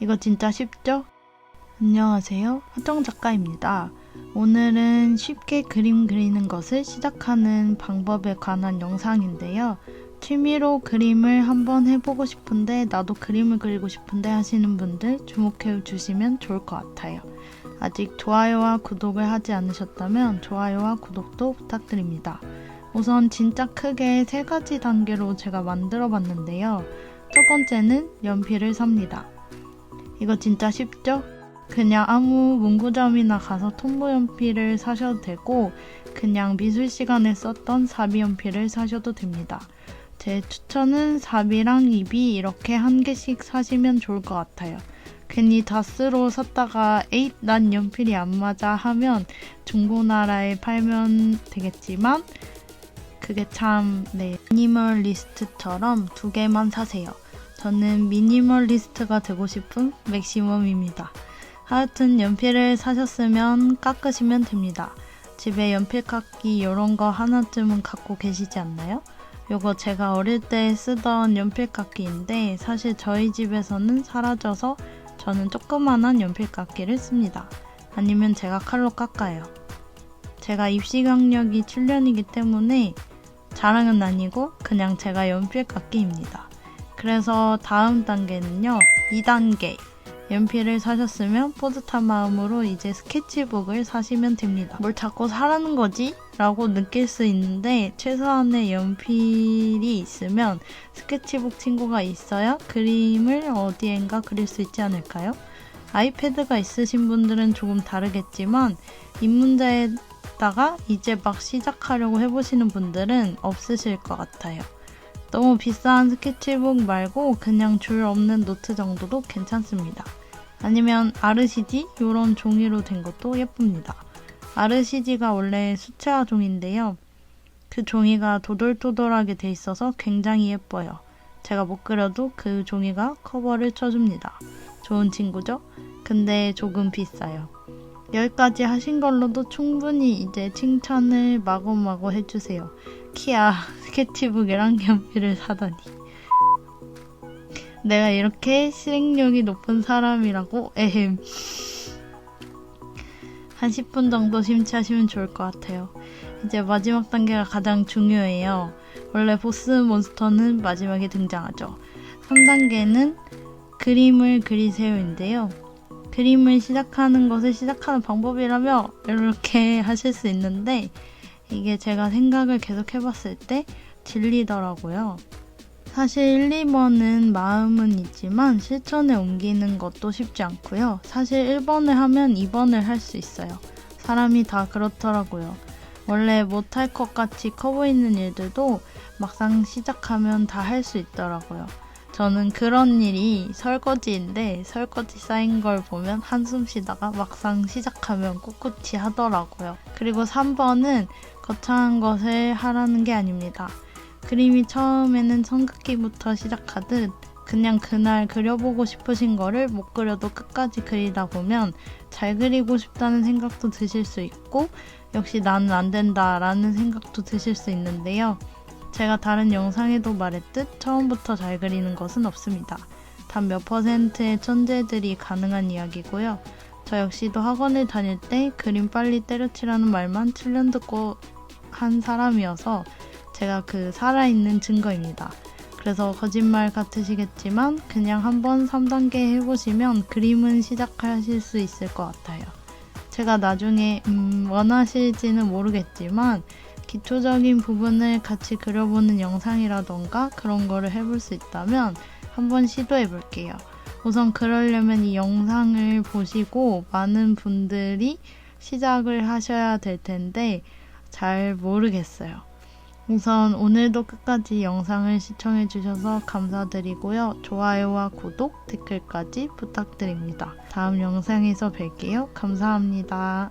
이거 진짜 쉽죠? 안녕하세요. 하정 작가입니다. 오늘은 쉽게 그림 그리는 것을 시작하는 방법에 관한 영상인데요. 취미로 그림을 한번 해보고 싶은데 나도 그림을 그리고 싶은데 하시는 분들 주목해 주시면 좋을 것 같아요. 아직 좋아요와 구독을 하지 않으셨다면 좋아요와 구독도 부탁드립니다. 우선 진짜 크게 3가지 단계로 제가 만들어 봤는데요. 첫 번째는 연필을 삽니다. 이거 진짜 쉽죠? 그냥 아무 문구점이나 가서 톰보 연필을 사셔도 되고 그냥 미술 시간에 썼던 사비 연필을 사셔도 됩니다. 제 추천은 사비랑 이비 이렇게 한 개씩 사시면 좋을 것 같아요. 괜히 다스로 샀다가 에잇 난 연필이 안 맞아 하면 중고나라에 팔면 되겠지만 그게 참 미니멀리스트처럼 2개만 사세요. 저는 미니멀리스트가 되고 싶은 맥시멈입니다. 하여튼 연필을 사셨으면 깎으시면 됩니다. 집에 연필 깎기 이런 거 하나쯤은 갖고 계시지 않나요? 요거 제가 어릴 때 쓰던 연필 깎기인데 사실 저희 집에서는 사라져서 저는 조그만한 연필 깎기를 씁니다. 아니면 제가 칼로 깎아요. 제가 입시 경력이 7년이기 때문에 자랑은 아니고 그냥 제가 연필 깎기입니다. 그래서 다음 단계는요. 2단계. 연필을 사셨으면 뿌듯한 마음으로 이제 스케치북을 사시면 됩니다. 뭘 자꾸 사라는 거지? 라고 느낄 수 있는데 최소한의 연필이 있으면 스케치북 친구가 있어야 그림을 어디엔가 그릴 수 있지 않을까요? 아이패드가 있으신 분들은 조금 다르겠지만 입문자에다가 이제 막 시작하려고 해보시는 분들은 없으실 것 같아요. 너무 비싼 스케치북 말고 그냥 줄 없는 노트 정도도 괜찮습니다. 아니면 아르시지 이런 종이로 된 것도 예쁩니다. 아르시지가 원래 수채화 종인데요. 그 종이가 도돌도돌하게 돼 있어서 굉장히 예뻐요. 제가 못 그려도 그 종이가 커버를 쳐줍니다. 좋은 친구죠? 근데 조금 비싸요. 여기까지 하신 걸로도 충분히 이제 칭찬을 마구마구 해주세요. 키야 스케치북이랑 연필을 사다니. 내가 이렇게 실행력이 높은 사람이라고? 에헴. 한 10분 정도 심취하시면 좋을 것 같아요. 이제 마지막 단계가 가장 중요해요. 원래 보스 몬스터는 마지막에 등장하죠. 3단계는 그림을 그리세요인데요. 그림을 시작하는 것을 시작하는 방법이라며 이렇게 하실 수 있는데 이게 제가 생각을 계속 해봤을 때 질리더라고요. 사실 1, 2번은 마음은 있지만 실천에 옮기는 것도 쉽지 않고요. 사실 1번을 하면 2번을 할 수 있어요. 사람이 다 그렇더라고요. 원래 못할 것 같이 커 보이는 일들도 막상 시작하면 다 할 수 있더라고요. 저는 그런 일이 설거지인데 설거지 쌓인 걸 보면 한숨 쉬다가 막상 시작하면 꿋꿋이 하더라고요. 그리고 3번은 거창한 것을 하라는 게 아닙니다. 그림이 처음에는 선긋기부터 시작하듯 그냥 그날 그려보고 싶으신 거를 못 그려도 끝까지 그리다 보면 잘 그리고 싶다는 생각도 드실 수 있고 역시 나는 안 된다 라는 생각도 드실 수 있는데요. 제가 다른 영상에도 말했듯 처음부터 잘 그리는 것은 없습니다. 단 몇 %의 천재들이 가능한 이야기고요. 저 역시도 학원을 다닐 때 그림 빨리 때려치라는 말만 7년 듣고 한 사람이어서 제가 그 살아있는 증거입니다. 그래서 거짓말 같으시겠지만 그냥 한번 3단계 해보시면 그림은 시작하실 수 있을 것 같아요. 제가 나중에 원하실지는 모르겠지만 기초적인 부분을 같이 그려보는 영상이라던가 그런 거를 해볼 수 있다면 한번 시도해볼게요. 우선 그러려면 이 영상을 보시고 많은 분들이 시작을 하셔야 될 텐데 잘 모르겠어요. 우선 오늘도 끝까지 영상을 시청해주셔서 감사드리고요. 좋아요와 구독, 댓글까지 부탁드립니다. 다음 영상에서 뵐게요. 감사합니다.